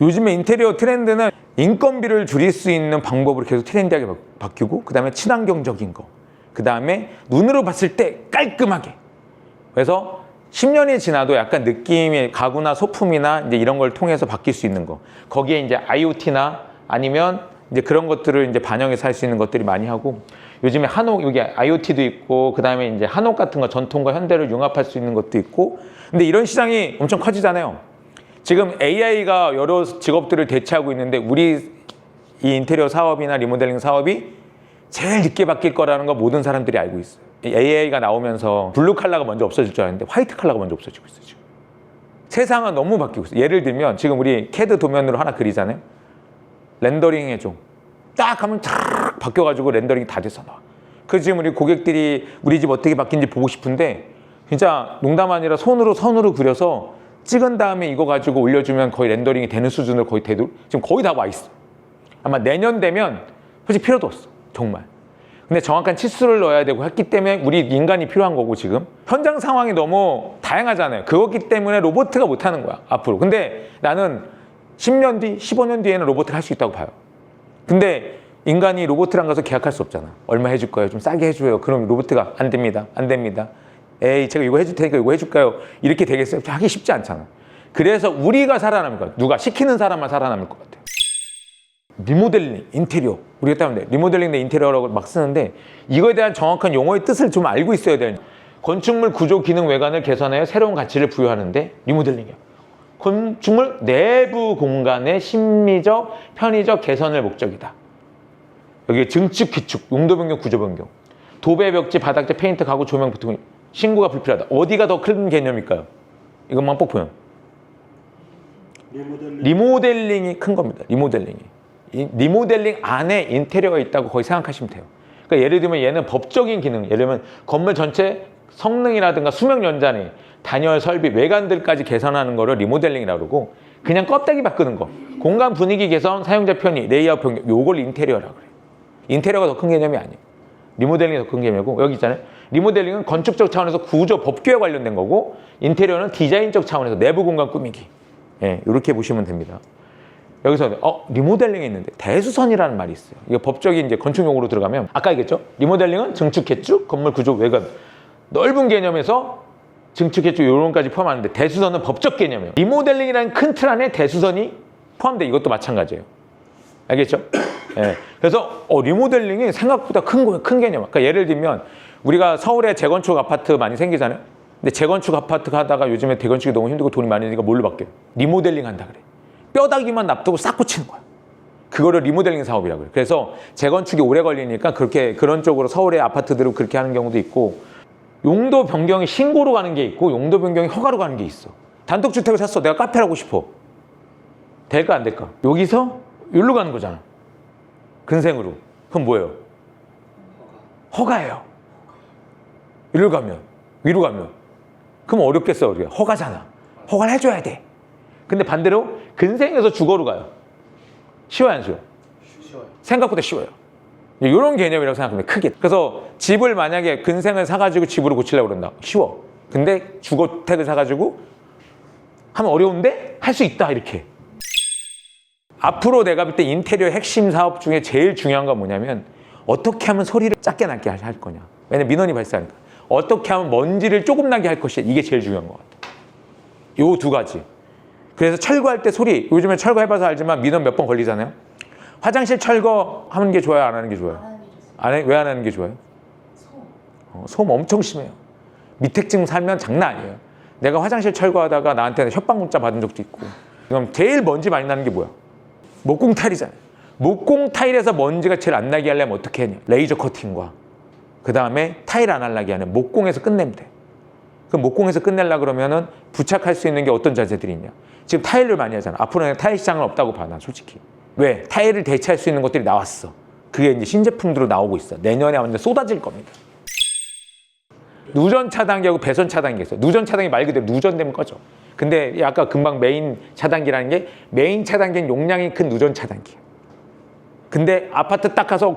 요즘에 인테리어 트렌드는 인건비를 줄일 수 있는 방법으로 계속 트렌디하게 바뀌고, 그 다음에 친환경적인 거, 그 다음에 눈으로 봤을 때 깔끔하게. 그래서 10년이 지나도 약간 느낌이 가구나 소품이나 이제 이런 걸 통해서 바뀔 수 있는 거, 거기에 이제 IoT나 아니면 이제 그런 것들을 이제 반영해서 할 수 있는 것들이 많이 하고, 요즘에 한옥, 여기 IoT도 있고, 그 다음에 이제 한옥 같은 거 전통과 현대를 융합할 수 있는 것도 있고, 근데 이런 시장이 엄청 커지잖아요. 지금 AI가 여러 직업들을 대체하고 있는데, 우리 이 인테리어 사업이나 리모델링 사업이 제일 늦게 바뀔 거라는 거 모든 사람들이 알고 있어요. AI가 나오면서 블루 칼라가 먼저 없어질 줄 알았는데 화이트 칼라가 먼저 없어지고 있어요, 지금. 세상은 너무 바뀌고 있어요. 예를 들면 지금 우리 CAD 도면으로 하나 그리잖아요. 렌더링 해줘. 딱 하면 탁 바뀌어가지고 렌더링이 다 돼서 나와. 그래서 지금 우리 고객들이 우리 집 어떻게 바뀐지 보고 싶은데, 진짜 농담 아니라 선으로 그려서 찍은 다음에 이거 가지고 올려주면 거의 렌더링이 되는 수준으로 거의 지금 거의 다 와 있어. 아마 내년 되면 솔직히 필요도 없어, 정말. 근데 정확한 치수를 넣어야 되고 했기 때문에 우리 인간이 필요한 거고, 지금 현장 상황이 너무 다양하잖아요. 그렇기 때문에 로봇가 못하는 거야, 앞으로. 근데 나는 10년 뒤, 15년 뒤에는 로봇을 할 수 있다고 봐요. 근데 인간이 로봇이랑 가서 계약할 수 없잖아. 얼마 해줄 거예요? 좀 싸게 해줘요. 그럼 로봇가 안 됩니다. 안 됩니다. 에이, 제가 이거 해줄 테니까 이거 해줄까요? 이렇게 되겠어요? 하기 쉽지 않잖아. 그래서 우리가 살아남을 거야. 누가 시키는 사람만 살아남을 것 같아요. 리모델링, 인테리어. 우리가 따면 리모델링 대 인테리어라고 막 쓰는데, 이거에 대한 정확한 용어의 뜻을 좀 알고 있어야 돼요. 건축물 구조, 기능, 외관을 개선하여 새로운 가치를 부여하는데 리모델링이야. 건축물 내부 공간의 심미적, 편의적 개선을 목적이다. 여기 증축, 기축, 용도 변경, 구조 변경. 도배, 벽지, 바닥재, 페인트, 가구, 조명, 보통 신고가 불필요하다. 어디가 더 큰 개념일까요? 이것만 꼭 보면. 리모델링이 큰 겁니다. 리모델링이. 이 리모델링 안에 인테리어가 있다고 거의 생각하시면 돼요. 그러니까 예를 들면 얘는 법적인 기능, 예를 들면 건물 전체 성능이라든가 수명 연장이, 단열, 설비, 외관들까지 개선하는 거를 리모델링이라고 그러고, 그냥 껍데기 바꾸는 거, 공간 분위기 개선, 사용자 편의, 레이아웃 변경, 요걸 인테리어라고 그래요. 인테리어가 더 큰 개념이 아니에요. 리모델링이 더 큰 개념이고, 여기 있잖아요. 리모델링은 건축적 차원에서 구조, 법규에 관련된 거고, 인테리어는 디자인적 차원에서 내부 공간 꾸미기. 예, 이렇게 보시면 됩니다. 여기서 리모델링이 있는데 대수선이라는 말이 있어요. 이거 법적인 이제 건축 용어로 들어가면, 아까 얘기했죠? 리모델링은 증축, 개축, 건물 구조, 외관, 넓은 개념에서 증축, 개축, 요런까지 포함하는데, 대수선은 법적 개념이에요. 리모델링이라는 큰 틀 안에 대수선이 포함돼. 이것도 마찬가지예요. 알겠죠? 예. 그래서 리모델링이 생각보다 큰 거예요. 큰 개념. 그러니까 예를 들면 우리가 서울에 재건축 아파트 많이 생기잖아요. 근데 재건축 아파트 하다가 요즘에 대건축이 너무 힘들고 돈이 많이 드니까 뭘로 바뀌어요? 리모델링 한다 그래. 뼈다귀만 납두고 싹 고치는 거야. 그거를 리모델링 사업이라고 그래요. 그래서 재건축이 오래 걸리니까 그런 쪽으로 서울의 아파트들을 그렇게 하는 경우도 있고, 용도 변경이 신고로 가는 게 있고, 용도 변경이 허가로 가는 게 있어. 단독주택을 샀어. 내가 카페를 하고 싶어. 될까 안 될까? 여기서 여기로 가는 거잖아. 근생으로. 그럼 뭐예요? 허가예요. 이리로 가면, 위로 가면. 그럼 어렵겠어, 우리가. 허가잖아. 허가를 해줘야 돼. 근데 반대로 근생에서 주거로 가요. 쉬워요, 안 쉬워요? 쉬워요. 생각보다 쉬워요. 이런 개념이라고 생각하면 크게. 그래서 집을 만약에 근생을 사가지고 집으로 고치려고 그런다. 쉬워. 근데 주거택을 사가지고 하면 어려운데 할 수 있다, 이렇게. 앞으로 내가 볼 때 인테리어 핵심 사업 중에 제일 중요한 건 뭐냐면, 어떻게 하면 소리를 작게 나게 할 거냐. 왜냐면 민원이 발생하니까. 어떻게 하면 먼지를 조금 나게 할 것이야. 이게 제일 중요한 것 같아. 요 두 가지. 그래서 철거할 때 소리, 요즘에 철거해봐서 알지만 민원 몇 번 걸리잖아요. 화장실 철거하는 게 좋아요, 안 하는 게 좋아요? 왜 안 하는 게 좋아요? 소음 엄청 심해요. 미택증 살면 장난 아니에요. 내가 화장실 철거하다가 나한테 협박 문자 받은 적도 있고. 그럼 제일 먼지 많이 나는 게 뭐야? 목공 타일이잖아요. 목공 타일에서 먼지가 제일 안 나게 하려면 어떻게 하냐? 레이저 커팅과 그 다음에 타일 안 할라게 하는 목공에서 끝내면 돼. 그럼 목공에서 끝내려고 그러면은 부착할 수 있는 게 어떤 자재들이 있냐? 지금 타일을 많이 하잖아. 앞으로는 타일 시장은 없다고 봐, 난 솔직히. 왜? 타일을 대체할 수 있는 것들이 나왔어. 그게 이제 신제품으로 나오고 있어. 내년에 완전 쏟아질 겁니다. 누전 차단기하고 배선 차단기 있어요. 누전 차단기 말 그대로 누전되면 꺼져. 근데 아까 금방 메인 차단기라는 게, 메인 차단기는 용량이 큰 누전 차단기야. 근데 아파트 딱 가서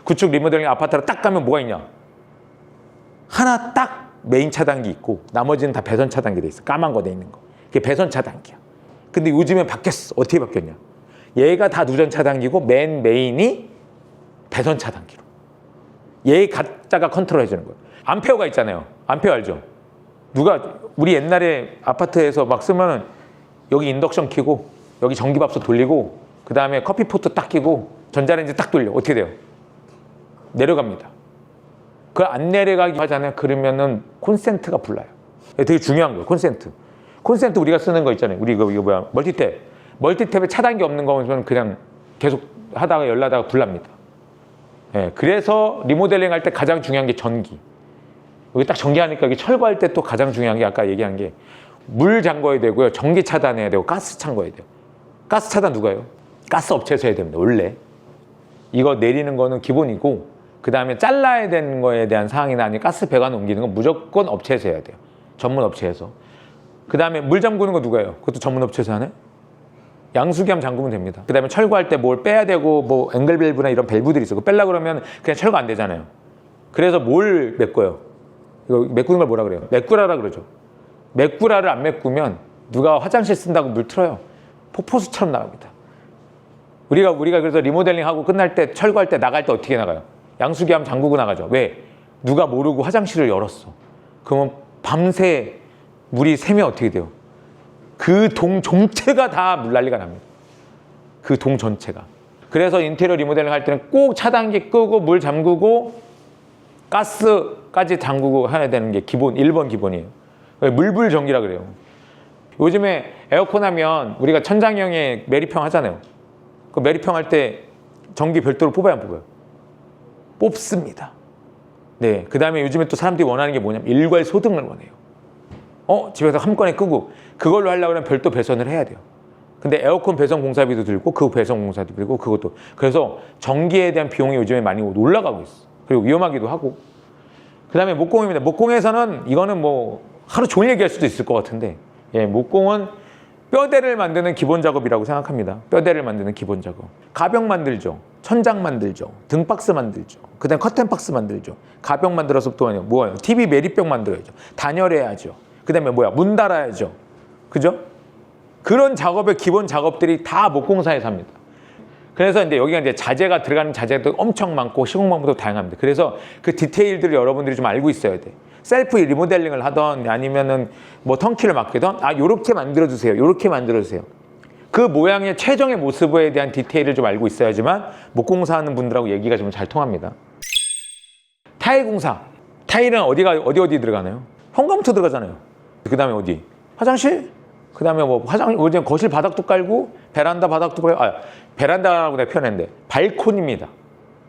구축 리모델링 아파트로 딱 가면 뭐가 있냐? 하나 딱 메인 차단기 있고 나머지는 다 배선 차단기 돼 있어. 까만 거 돼 있는 거. 그게 배선 차단기야. 근데 요즘엔 바뀌었어. 어떻게 바뀌었냐? 얘가 다 누전 차단기고 맨 메인이 배선 차단기로. 얘 각자가 컨트롤 해주는 거예요. 암페어가 있잖아요. 암페어 알죠? 누가 우리 옛날에 아파트에서 막 쓰면은 여기 인덕션 켜고 여기 전기밥솥 돌리고 그 다음에 커피포트 딱 끼고 전자레인지 딱 돌려. 어떻게 돼요? 내려갑니다. 그 안 내려가기 하잖아요. 그러면은 콘센트가 불나요. 되게 중요한 거예요. 콘센트. 콘센트 우리가 쓰는 거 있잖아요. 우리 이거 뭐야? 멀티탭. 멀티탭에 차단기 없는 거면 그냥 계속 하다가 열나다가 불납니다. 예, 그래서 리모델링 할 때 가장 중요한 게 전기. 여기 딱 전기하니까 이게 철거할 때 또 가장 중요한 게 아까 얘기한 게 물 잠궈야 되고요. 전기 차단해야 되고 가스 잠궈야 돼요. 가스 차단 누가 해요? 가스 업체에서 해야 됩니다. 원래. 이거 내리는 거는 기본이고 그 다음에 잘라야 되는 거에 대한 사항이나 아니면 가스 배관 옮기는 건 무조건 업체에서 해야 돼요. 전문 업체에서. 그 다음에 물 잠그는 거 누가 해요? 그것도 전문 업체에서 하네? 양수기함 잠그면 됩니다. 그 다음에 철거할 때 뭘 빼야 되고 뭐 앵글 밸브나 이런 밸브들이 있어. 그거 빼려고 그러면 그냥 철거 안 되잖아요. 그래서 뭘 메꿔요? 이거 메꾸는 걸 뭐라 그래요? 메꾸라라 그러죠. 메꾸라를 안 메꾸면 누가 화장실 쓴다고 물 틀어요. 폭포수처럼 나갑니다. 우리가 그래서 리모델링 하고 끝날 때 철거할 때 나갈 때 어떻게 나가요? 양수기함 잠그고 나가죠. 왜? 누가 모르고 화장실을 열었어. 그러면 밤새 물이 새면 어떻게 돼요? 그 동 전체가 다 물난리가 납니다. 그 동 전체가. 그래서 인테리어 리모델링 할 때는 꼭 차단기 끄고 물 잠그고 가스까지 잠그고 해야 되는 게 기본 1번 기본이에요. 물불 전기라 그래요. 요즘에 에어컨 하면 우리가 천장형에 매립형 하잖아요. 그 매립형 할 때 전기 별도로 뽑아야 안 뽑아요? 뽑습니다. 네. 그 다음에 요즘에 또 사람들이 원하는 게 뭐냐면 일괄 소등을 원해요. 집에서 한 번에 끄고 그걸로 하려고 하면 별도 배선을 해야 돼요. 근데 에어컨 배선 공사비도 들고 그 배선 공사도 들고 그것도. 그래서 전기에 대한 비용이 요즘에 많이 올라가고 있어. 그리고 위험하기도 하고. 그 다음에 목공입니다. 목공에서는 이거는 뭐 하루 종일 얘기할 수도 있을 것 같은데 목공은 뼈대를 만드는 기본 작업이라고 생각합니다. 뼈대를 만드는 기본 작업. 가벽 만들죠. 천장 만들죠. 등박스 만들죠. 그 다음에 커튼박스 만들죠. 가벽 만들어서 또 뭐예요? TV 매립벽 만들어야죠. 단열해야죠. 그 다음에 문 달아야죠. 그죠? 그런 작업의 기본 작업들이 다 목공사에서 합니다. 그래서 이제 여기가 이제 자재가 들어가는 자재도 엄청 많고 시공 방법도 다양합니다. 그래서 그 디테일들을 여러분들이 좀 알고 있어야 돼. 셀프 리모델링을 하던 아니면은 뭐 턴키를 맡기던 요렇게 만들어주세요. 요렇게 만들어주세요. 그 모양의 최종의 모습에 대한 디테일을 좀 알고 있어야지만 목공사 하는 분들하고 얘기가 좀 잘 통합니다. 타일 공사. 타일은 어디 들어가나요? 현관부터 들어가잖아요. 그 다음에 어디? 화장실? 그 다음에 뭐 요즘 거실 바닥도 깔고 베란다 바닥도 깔고 베란다라고 내가 표현했는데 발코니입니다.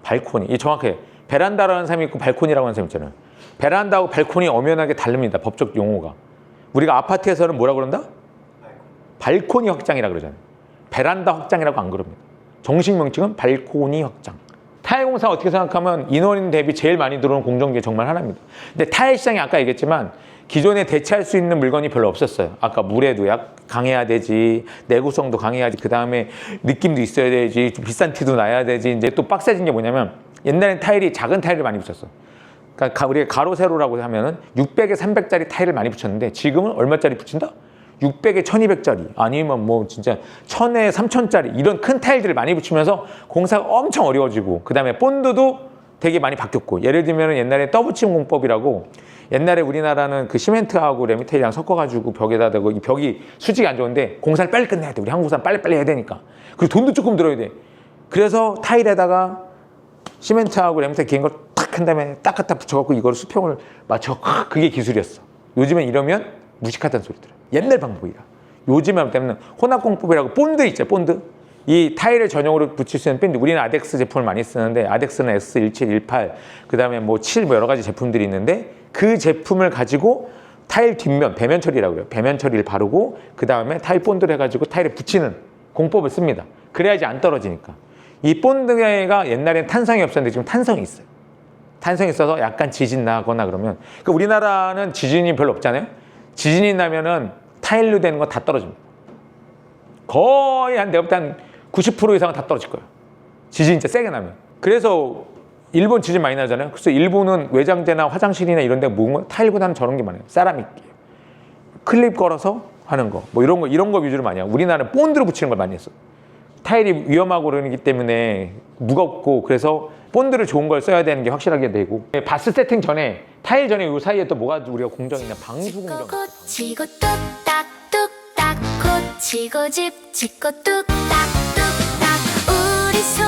발코니. 이 정확해. 베란다라는 사람이 있고 발코니라고 하는 사람이 있잖아요. 베란다하고 발코니 엄연하게 다릅니다. 법적 용어가. 우리가 아파트에서는 뭐라 그런다? 발코니 확장이라고 그러잖아요. 베란다 확장이라고 안 그럽니다. 정식 명칭은 발코니 확장. 타일 공사 어떻게 생각하면 인원 대비 제일 많이 들어오는 공정계 정말 하나입니다. 근데 타일 시장이 아까 얘기했지만 기존에 대체할 수 있는 물건이 별로 없었어요. 아까 물에도 강해야 되지, 내구성도 강해야지, 그 다음에 느낌도 있어야 되지, 좀 비싼 티도 나야 되지. 이제 또 빡세진 게 뭐냐면 옛날엔 타일이 작은 타일을 많이 붙였어. 그러니까 우리가 가로 세로라고 하면은 600에 300짜리 타일을 많이 붙였는데 지금은 얼마짜리 붙인다? 600에 1200짜리 아니면 뭐 진짜 1000에 3000짜리 이런 큰 타일들을 많이 붙이면서 공사가 엄청 어려워지고 그 다음에 본드도 되게 많이 바뀌었고 예를 들면 옛날에 떠붙임 공법이라고 옛날에 우리나라는 그 시멘트하고 레미테이랑 섞어가지고 벽에다 대고 이 벽이 수직이 안 좋은데 공사를 빨리 끝내야 돼. 우리 한국 사람 빨리빨리 해야 되니까. 그리고 돈도 조금 들어야 돼. 그래서 타일에다가 시멘트하고 레미테이 긴 걸 탁 한 다음에 딱 갖다 붙여갖고 이걸 수평을 맞춰. 그게 기술이었어. 요즘엔 이러면 무식하다는 소리 들어요. 옛날 방법이라. 요즘에 때문에 혼합공법이라고 본드 있죠. 본드. 이 타일을 전용으로 붙일 수 있는 본드. 우리는 아덱스 제품을 많이 쓰는데 아덱스는 S17, 18, 그 다음에 뭐 7, 뭐 여러 가지 제품들이 있는데 그 제품을 가지고 타일 뒷면, 배면 처리라고 그래요. 배면 처리를 바르고 그 다음에 타일 본드를 해가지고 타일에 붙이는 공법을 씁니다. 그래야지 안 떨어지니까. 이 본드가 옛날엔 탄성이 없었는데 지금 탄성이 있어요. 탄성이 있어서 약간 지진 나거나 그러면 그러니까 우리나라는 지진이 별로 없잖아요. 지진이 나면은 타일로 되는 건 다 떨어집니다. 거의 내가 볼 때 한 90% 이상은 다 떨어질 거예요. 지진이 진짜 세게 나면. 그래서 일본 지진 많이 나잖아요. 그래서 일본은 외장재나 화장실이나 이런 데 모은 건 타일보다는 저런 게 많아요. 세라믹. 클립 걸어서 하는 거, 뭐 이런 거 위주로 많이 하고, 우리나라는 본드로 붙이는 걸 많이 했어. 타일이 위험하고 그러기 때문에 무겁고, 그래서 본드를 좋은 걸 써야 되는 게 확실하게 되고, 바스 세팅 전에, 타일 전에 이 사이에 또 뭐가 우리가 공정이 있냐, 방수 공정. 고치고 뚝딱 뚝딱 고치고 집 짓고 뚝딱 뚝딱 우리 손